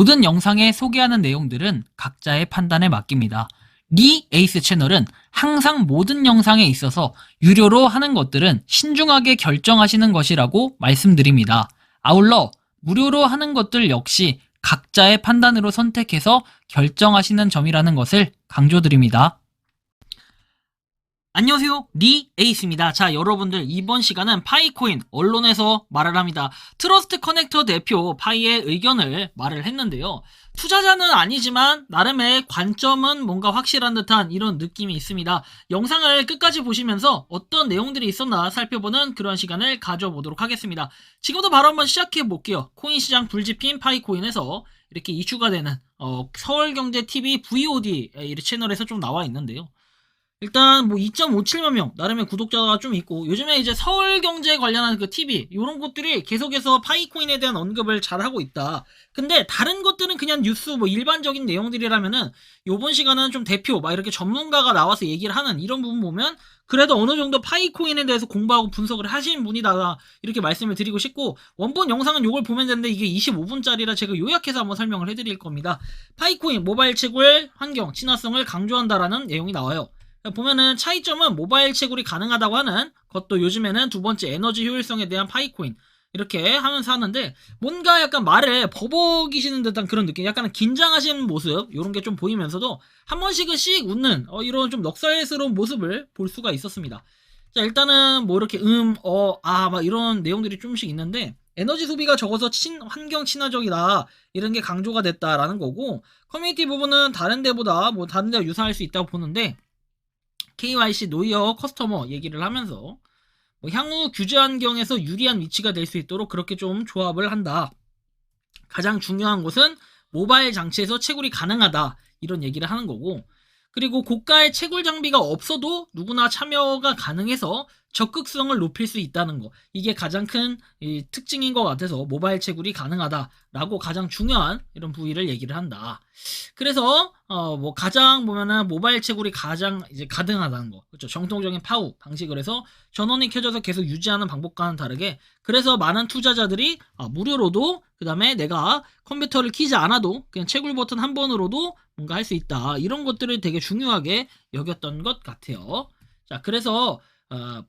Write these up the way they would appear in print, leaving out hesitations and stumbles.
모든 영상에 소개하는 내용들은 각자의 판단에 맡깁니다. 리 에이스 채널은 항상 모든 영상에 있어서 유료로 하는 것들은 신중하게 결정하시는 것이라고 말씀드립니다. 아울러 무료로 하는 것들 역시 각자의 판단으로 선택해서 결정하시는 점이라는 것을 강조드립니다. 안녕하세요, 리 에이스입니다. 자, 여러분들 이번 시간은 파이코인 언론에서 말을 합니다. 트러스트 커넥터 대표 파이의 의견을 말을 했는데요. 투자자는 아니지만 나름의 관점은 뭔가 확실한 듯한 이런 느낌이 있습니다. 영상을 끝까지 보시면서 어떤 내용들이 있었나 살펴보는 그런 시간을 가져보도록 하겠습니다. 지금부터 바로 한번 시작해 볼게요. 코인 시장 불집힌 파이코인에서 이렇게 이슈가 되는 서울경제TV VOD 이 채널에서 좀 나와 있는데요. 일단 뭐 2.57만 명 나름의 구독자가 좀 있고, 요즘에 이제 서울경제 관련한 그 TV 이런 것들이 계속해서 파이코인에 대한 언급을 잘 하고 있다. 근데 다른 것들은 그냥 뉴스 뭐 일반적인 내용들이라면은 요번 시간은 좀 대표 막 이렇게 전문가가 나와서 얘기를 하는 이런 부분 보면 그래도 어느 정도 파이코인에 대해서 공부하고 분석을 하신 분이다, 이렇게 말씀을 드리고 싶고, 원본 영상은 요걸 보면 되는데 이게 25분짜리라 제가 요약해서 한번 설명을 해드릴 겁니다. 파이코인 모바일 채굴 환경 친화성을 강조한다라는 내용이 나와요. 보면은 차이점은 모바일 채굴이 가능하다고 하는 것도, 요즘에는 두 번째 에너지 효율성에 대한 파이코인 이렇게 하면서 하는데, 뭔가 약간 말을 버벅이시는 듯한 그런 느낌, 약간 긴장하시는 모습 이런 게 좀 보이면서도 한 번씩은 씩 웃는 이런 좀 넉살스러운 모습을 볼 수가 있었습니다. 자, 일단은 뭐 이렇게 막 이런 내용들이 좀씩 있는데, 에너지 소비가 적어서 환경 친화적이다 이런 게 강조가 됐다라는 거고, 커뮤니티 부분은 다른 데보다 뭐 다른 데와 유사할 수 있다고 보는데, KYC 노이어 커스터머 얘기를 하면서 뭐 향후 규제 환경에서 유리한 위치가 될 수 있도록 그렇게 좀 조합을 한다. 가장 중요한 것은 모바일 장치에서 채굴이 가능하다, 이런 얘기를 하는 거고, 그리고 고가의 채굴 장비가 없어도 누구나 참여가 가능해서 적극성을 높일 수 있다는 거, 이게 가장 큰 특징인 것 같아서 모바일 채굴이 가능하다라고 가장 중요한 이런 부위를 얘기를 한다. 그래서 뭐 가장 보면은 모바일 채굴이 가장 이제 가능하다는 거, 그렇죠? 정통적인 파우 방식을 해서 전원이 켜져서 계속 유지하는 방법과는 다르게, 그래서 많은 투자자들이 무료로도, 그 다음에 내가 컴퓨터를 키지 않아도 그냥 채굴 버튼 한 번으로도 뭔가 할 수 있다, 이런 것들을 되게 중요하게 여겼던 것 같아요. 자, 그래서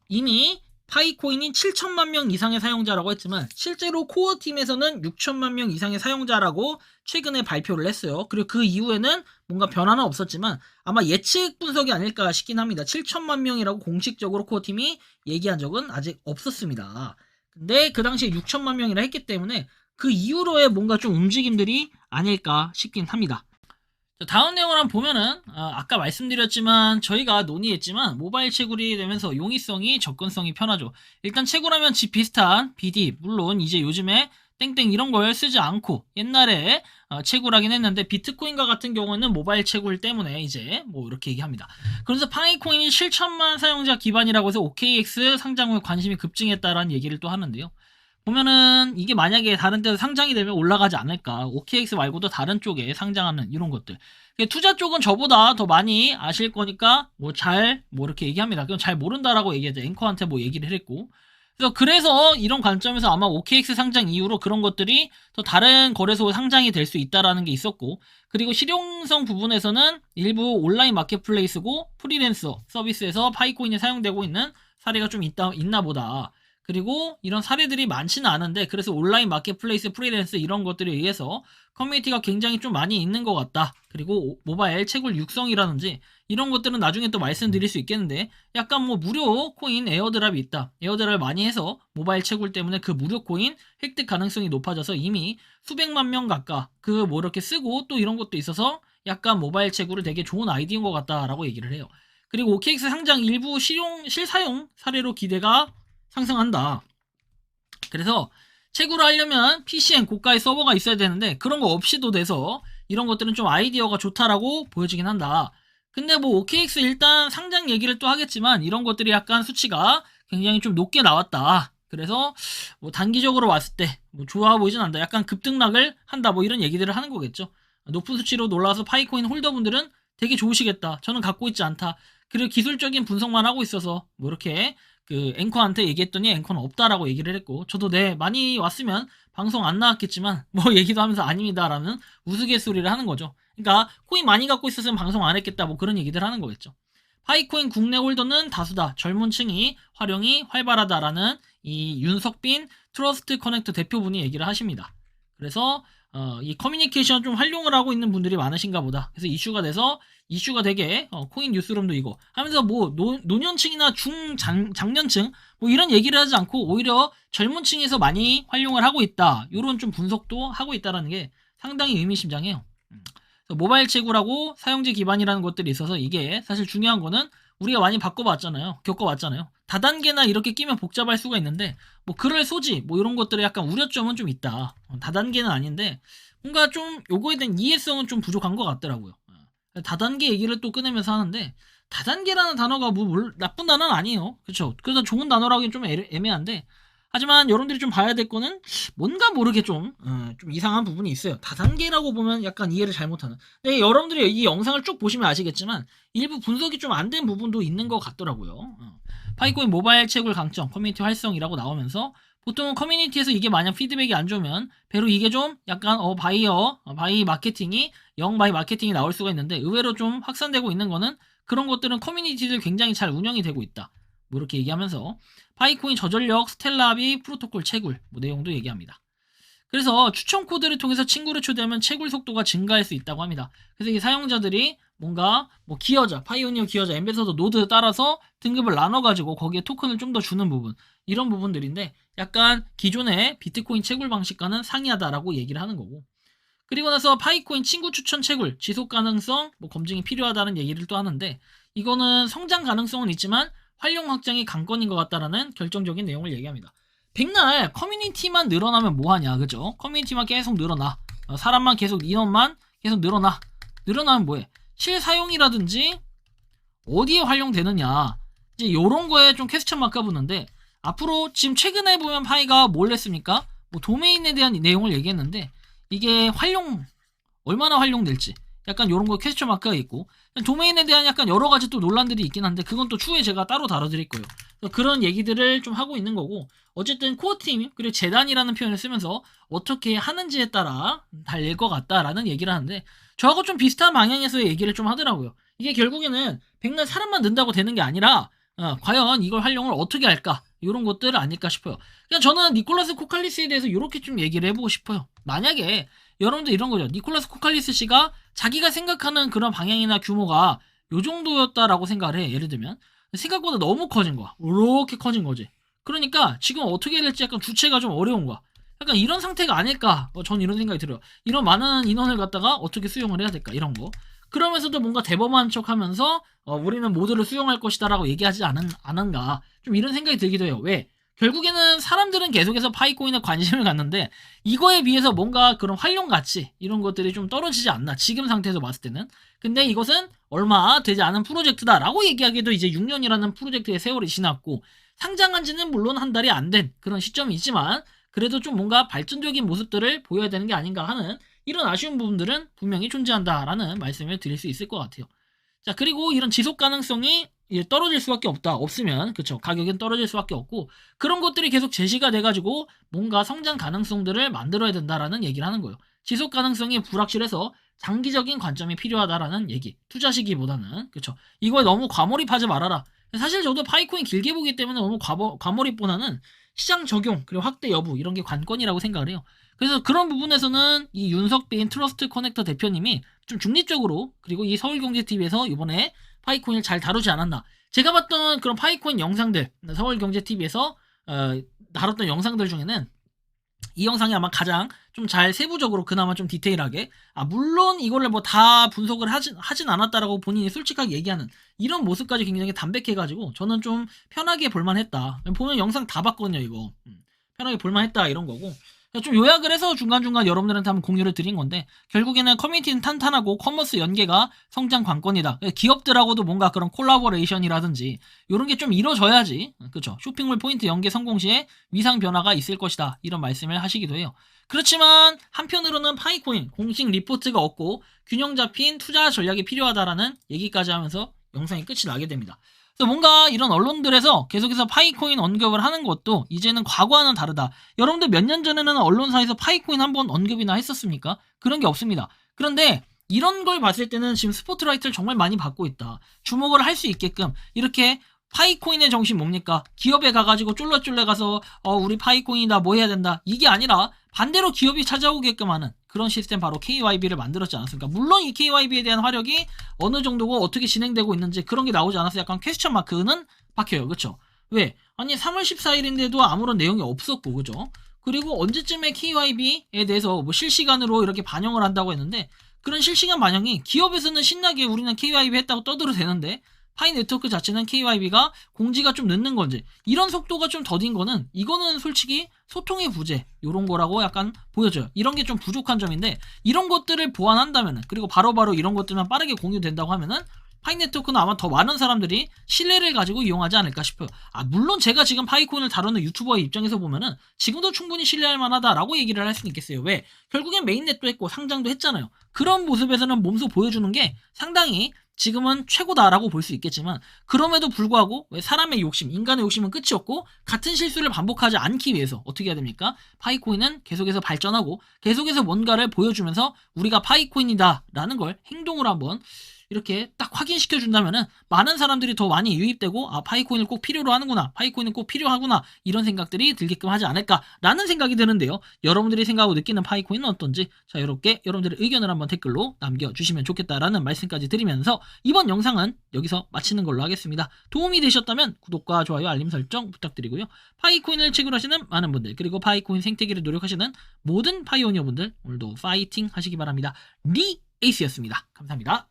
이미 파이코인이 7천만 명 이상의 사용자라고 했지만 실제로 코어 팀에서는 6천만 명 이상의 사용자라고 최근에 발표를 했어요. 그리고 그 이후에는 뭔가 변화는 없었지만 아마 예측 분석이 아닐까 싶긴 합니다. 7천만 명이라고 공식적으로 코어 팀이 얘기한 적은 아직 없었습니다. 근데 그 당시에 6천만 명이라 했기 때문에 그 이후로의 뭔가 좀 움직임들이 아닐까 싶긴 합니다. 다음 내용을 한번 보면은 아까 말씀드렸지만 저희가 논의했지만 모바일 채굴이 되면서 용이성이 접근성이 편하죠. 일단 채굴하면 집 비슷한 BD, 물론 이제 요즘에 땡땡 이런 걸 쓰지 않고 옛날에 채굴하긴 했는데, 비트코인과 같은 경우는 모바일 채굴 때문에 이제 뭐 이렇게 얘기합니다. 그래서 파이코인이 7천만 사용자 기반이라고 해서 OKX 상장 후에 관심이 급증했다라는 얘기를 또 하는데요. 보면은 이게 만약에 다른 데서 상장이 되면 올라가지 않을까, OKX 말고도 다른 쪽에 상장하는 이런 것들, 투자 쪽은 저보다 더 많이 아실 거니까 뭐 이렇게 얘기합니다. 그건 잘 모른다라고 얘기하죠. 앵커한테 뭐 얘기를 했고, 그래서 이런 관점에서 아마 OKX 상장 이후로 그런 것들이 더 다른 거래소 상장이 될 수 있다라는 게 있었고, 그리고 실용성 부분에서는 일부 온라인 마켓플레이스고 프리랜서 서비스에서 파이코인이 사용되고 있는 사례가 좀 있나 보다. 그리고 이런 사례들이 많지는 않은데, 그래서 온라인 마켓플레이스, 프리랜서 이런 것들에 의해서 커뮤니티가 굉장히 좀 많이 있는 것 같다. 그리고 모바일 채굴 육성이라든지 이런 것들은 나중에 또 말씀드릴 수 있겠는데, 약간 뭐 무료 코인 에어드랍이 있다, 에어드랍을 많이 해서 모바일 채굴 때문에 그 무료 코인 획득 가능성이 높아져서 이미 수백만 명 가까 그 뭐 이렇게 쓰고 또 이런 것도 있어서 약간 모바일 채굴을 되게 좋은 아이디어인 것 같다라고 얘기를 해요. 그리고 OKX 상장 일부 실사용 사례로 기대가 상승한다. 그래서 채굴을 하려면 PCN 고가의 서버가 있어야 되는데 그런 거 없이도 돼서 이런 것들은 좀 아이디어가 좋다라고 보여지긴 한다. 근데 뭐 OKX 일단 상장 얘기를 또 하겠지만 이런 것들이 약간 수치가 굉장히 좀 높게 나왔다. 그래서 뭐 단기적으로 봤을 때 뭐 좋아 보이진 않는다, 약간 급등락을 한다, 뭐 이런 얘기들을 하는 거겠죠. 높은 수치로 놀라서 파이코인 홀더분들은 되게 좋으시겠다, 저는 갖고 있지 않다, 그리고 기술적인 분석만 하고 있어서 뭐 이렇게 그 앵커한테 얘기했더니 앵커는 없다라고 얘기를 했고, 저도 네 많이 왔으면 방송 안 나왔겠지만 뭐 얘기도 하면서 아닙니다라는 우스갯소리를 하는 거죠. 그러니까 코인 많이 갖고 있었으면 방송 안 했겠다 뭐 그런 얘기들 하는 거겠죠. 파이코인 국내 홀더는 다수다. 젊은 층이 활용이 활발하다라는 이 윤석빈 트러스트 커넥터 대표분이 얘기를 하십니다. 그래서 이 커뮤니케이션 좀 활용을 하고 있는 분들이 많으신가 보다. 그래서 이슈가 돼서 이슈가 되게 코인 뉴스룸도 이거 하면서 뭐 노년층이나 장년층 뭐 이런 얘기를 하지 않고 오히려 젊은 층에서 많이 활용을 하고 있다. 이런 좀 분석도 하고 있다라는 게 상당히 의미심장해요. 모바일 채굴하고 사용자 기반이라는 것들이 있어서 이게 사실 중요한 거는 우리가 많이 겪어봤잖아요. 다단계나 이렇게 끼면 복잡할 수가 있는데 뭐 그럴 소지 뭐 이런 것들의 약간 우려점은 좀 있다. 다단계는 아닌데 뭔가 좀 요거에 대한 이해성은 좀 부족한 것 같더라고요. 다단계 얘기를 또 꺼내면서 하는데 다단계라는 단어가 뭐 나쁜 단어는 아니에요. 그렇죠? 그래서 좋은 단어라기는 좀 애매한데 하지만 여러분들이 좀 봐야 될 거는 뭔가 모르게 좀 이상한 부분이 있어요. 다단계라고 보면 약간 이해를 잘못하는. 근데 여러분들이 이 영상을 쭉 보시면 아시겠지만 일부 분석이 좀 안 된 부분도 있는 것 같더라고요. 파이코인 모바일 채굴 강점, 커뮤니티 활성이라고 나오면서 보통은 커뮤니티에서 이게 만약 피드백이 안 좋으면 배로 이게 좀 약간 바이 마케팅이 바이 마케팅이 나올 수가 있는데 의외로 좀 확산되고 있는 거는 그런 것들은 커뮤니티들 굉장히 잘 운영이 되고 있다. 뭐 이렇게 얘기하면서 파이코인 저전력 스텔라비 프로토콜 채굴 뭐 내용도 얘기합니다. 그래서 추천 코드를 통해서 친구를 초대하면 채굴 속도가 증가할 수 있다고 합니다. 그래서 이 사용자들이 뭔가 뭐 기여자, 파이오니어 기여자, 엠베서더 노드 따라서 등급을 나눠가지고 거기에 토큰을 좀 더 주는 부분 이런 부분들인데 약간 기존의 비트코인 채굴 방식과는 상이하다라고 얘기를 하는 거고 그리고 나서 파이코인 친구 추천 채굴 지속 가능성 뭐 검증이 필요하다는 얘기를 또 하는데 이거는 성장 가능성은 있지만 활용 확장이 관건인 것 같다라는 결정적인 내용을 얘기합니다. 백날 커뮤니티만 늘어나면 뭐하냐 그죠? 커뮤니티만 계속 늘어나 사람만 계속 인원만 계속 늘어나면 뭐해? 실사용이라든지 어디에 활용되느냐 이제 요런 거에 좀 퀘스천 마크가 붙는데 앞으로 지금 최근에 보면 파이가 뭘 했습니까? 뭐 도메인에 대한 내용을 얘기했는데 이게 얼마나 활용될지 약간 요런 거 퀘스천 마크가 있고 도메인에 대한 약간 여러 가지 또 논란들이 있긴 한데 그건 또 추후에 제가 따로 다뤄드릴 거예요. 그런 얘기들을 좀 하고 있는 거고 어쨌든 코어팀 그리고 재단이라는 표현을 쓰면서 어떻게 하는지에 따라 달릴 것 같다라는 얘기를 하는데 저하고 좀 비슷한 방향에서의 얘기를 좀 하더라고요. 이게 결국에는 백날 사람만 는다고 되는 게 아니라 과연 이걸 활용을 어떻게 할까 이런 것들 아닐까 싶어요. 그냥 저는 니콜라스 코칼리스에 대해서 이렇게 좀 얘기를 해보고 싶어요. 만약에 여러분들 이런 거죠. 니콜라스 코칼리스 씨가 자기가 생각하는 그런 방향이나 규모가 요 정도였다라고 생각을 해. 예를 들면 생각보다 너무 커진 거야. 이렇게 커진 거지. 그러니까 지금 어떻게 해야 될지 약간 주체가 좀 어려운 거야. 약간 이런 상태가 아닐까. 전 이런 생각이 들어요. 이런 많은 인원을 갖다가 어떻게 수용을 해야 될까 이런 거. 그러면서도 뭔가 대범한 척하면서 우리는 모두를 수용할 것이다라고 얘기하지 않은가. 좀 이런 생각이 들기도 해요. 왜? 결국에는 사람들은 계속해서 파이코인에 관심을 갖는데 이거에 비해서 뭔가 그런 활용 가치 이런 것들이 좀 떨어지지 않나 지금 상태에서 봤을 때는. 근데 이것은 얼마 되지 않은 프로젝트다라고 얘기하기도 이제 6년이라는 프로젝트의 세월이 지났고 상장한 지는 물론 한 달이 안 된 그런 시점이 있지만 그래도 좀 뭔가 발전적인 모습들을 보여야 되는 게 아닌가 하는 이런 아쉬운 부분들은 분명히 존재한다라는 말씀을 드릴 수 있을 것 같아요. 자 그리고 이런 지속 가능성이 떨어질 수밖에 없으면 그쵸 가격은 떨어질 수밖에 없고 그런 것들이 계속 제시가 돼가지고 뭔가 성장 가능성들을 만들어야 된다라는 얘기를 하는 거예요. 지속 가능성이 불확실해서 장기적인 관점이 필요하다라는 얘기. 투자 시기보다는 그쵸 이거에 너무 과몰입하지 말아라. 사실 저도 파이코인 길게 보기 때문에 너무 과몰입보다는 시장 적용 그리고 확대 여부 이런 게 관건이라고 생각을 해요. 그래서 그런 부분에서는 이 윤석빈 트러스트 커넥터 대표님이 좀 중립적으로 그리고 이 서울경제TV에서 이번에 파이코인을 잘 다루지 않았나. 제가 봤던 그런 파이코인 영상들 서울경제TV에서 다뤘던 영상들 중에는 이 영상이 아마 가장 좀 잘 세부적으로 그나마 좀 디테일하게 물론 이거를 뭐 다 분석을 하진 않았다라고 본인이 솔직하게 얘기하는 이런 모습까지 굉장히 담백해가지고 저는 좀 편하게 볼만했다. 보면 영상 다 봤거든요 이거. 편하게 볼만했다 이런 거고 좀 요약을 해서 중간중간 여러분들한테 한번 공유를 드린 건데 결국에는 커뮤니티는 탄탄하고 커머스 연계가 성장 관건이다. 기업들하고도 뭔가 그런 콜라보레이션이라든지 이런 게 좀 이루어져야지 그쵸 쇼핑몰 포인트 연계 성공 시에 위상 변화가 있을 것이다 이런 말씀을 하시기도 해요. 그렇지만 한편으로는 파이코인 공식 리포트가 없고 균형 잡힌 투자 전략이 필요하다라는 얘기까지 하면서 영상이 끝이 나게 됩니다. 근데 뭔가 이런 언론들에서 계속해서 파이코인 언급을 하는 것도 이제는 과거와는 다르다. 여러분들 몇 년 전에는 언론사에서 파이코인 한번 언급이나 했었습니까? 그런 게 없습니다. 그런데 이런 걸 봤을 때는 지금 스포트라이트를 정말 많이 받고 있다. 주목을 할 수 있게끔 이렇게 파이코인의 정신 뭡니까? 기업에 가가지고 쫄래쫄래 가서 우리 파이코인이다 뭐 해야 된다. 이게 아니라 반대로 기업이 찾아오게끔 하는 그런 시스템 바로 KYB를 만들었지 않았습니까? 물론 이 KYB에 대한 화력이 어느 정도고 어떻게 진행되고 있는지 그런 게 나오지 않아서 약간 퀘스천 마크는 박혀요. 그쵸? 왜? 아니 3월 14일인데도 아무런 내용이 없었고 그죠? 그리고 언제쯤에 KYB에 대해서 뭐 실시간으로 이렇게 반영을 한다고 했는데 그런 실시간 반영이 기업에서는 신나게 우리는 KYB 했다고 떠들어도 되는데 파이 네트워크 자체는 KYB가 공지가 좀 늦는 건지 이런 속도가 좀 더딘 거는 이거는 솔직히 소통의 부재 요런 거라고 약간 보여져요. 이런 게 좀 부족한 점인데 이런 것들을 보완한다면은 그리고 바로바로 이런 것들만 빠르게 공유된다고 하면은 파이 네트워크는 아마 더 많은 사람들이 신뢰를 가지고 이용하지 않을까 싶어요. 물론 제가 지금 파이코인을 다루는 유튜버의 입장에서 보면은 지금도 충분히 신뢰할 만하다라고 얘기를 할 수는 있겠어요. 왜? 결국엔 메인넷도 했고 상장도 했잖아요. 그런 모습에서는 몸소 보여주는 게 상당히 지금은 최고다라고 볼 수 있겠지만 그럼에도 불구하고 왜 사람의 욕심, 인간의 욕심은 끝이 없고 같은 실수를 반복하지 않기 위해서 어떻게 해야 됩니까? 파이코인은 계속해서 발전하고 계속해서 뭔가를 보여주면서 우리가 파이코인이다 라는 걸 행동으로 한번 이렇게 딱 확인시켜 준다면은 많은 사람들이 더 많이 유입되고 파이코인을 꼭 필요로 하는구나, 파이코인은 꼭 필요하구나 이런 생각들이 들게끔 하지 않을까라는 생각이 드는데요. 여러분들이 생각하고 느끼는 파이코인은 어떤지 자 이렇게 여러분들의 의견을 한번 댓글로 남겨주시면 좋겠다라는 말씀까지 드리면서 이번 영상은 여기서 마치는 걸로 하겠습니다. 도움이 되셨다면 구독과 좋아요, 알림 설정 부탁드리고요. 파이코인을 채굴하시는 많은 분들 그리고 파이코인 생태계를 노력하시는 모든 파이오니어분들 오늘도 파이팅 하시기 바랍니다. 리 에이스였습니다. 감사합니다.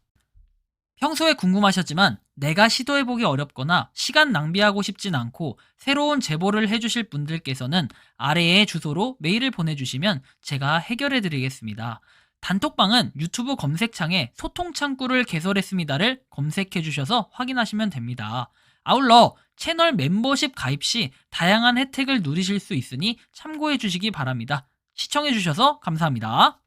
평소에 궁금하셨지만 내가 시도해보기 어렵거나 시간 낭비하고 싶진 않고 새로운 제보를 해주실 분들께서는 아래의 주소로 메일을 보내주시면 제가 해결해드리겠습니다. 단톡방은 유튜브 검색창에 소통창구를 개설했습니다를 검색해주셔서 확인하시면 됩니다. 아울러 채널 멤버십 가입 시 다양한 혜택을 누리실 수 있으니 참고해주시기 바랍니다. 시청해주셔서 감사합니다.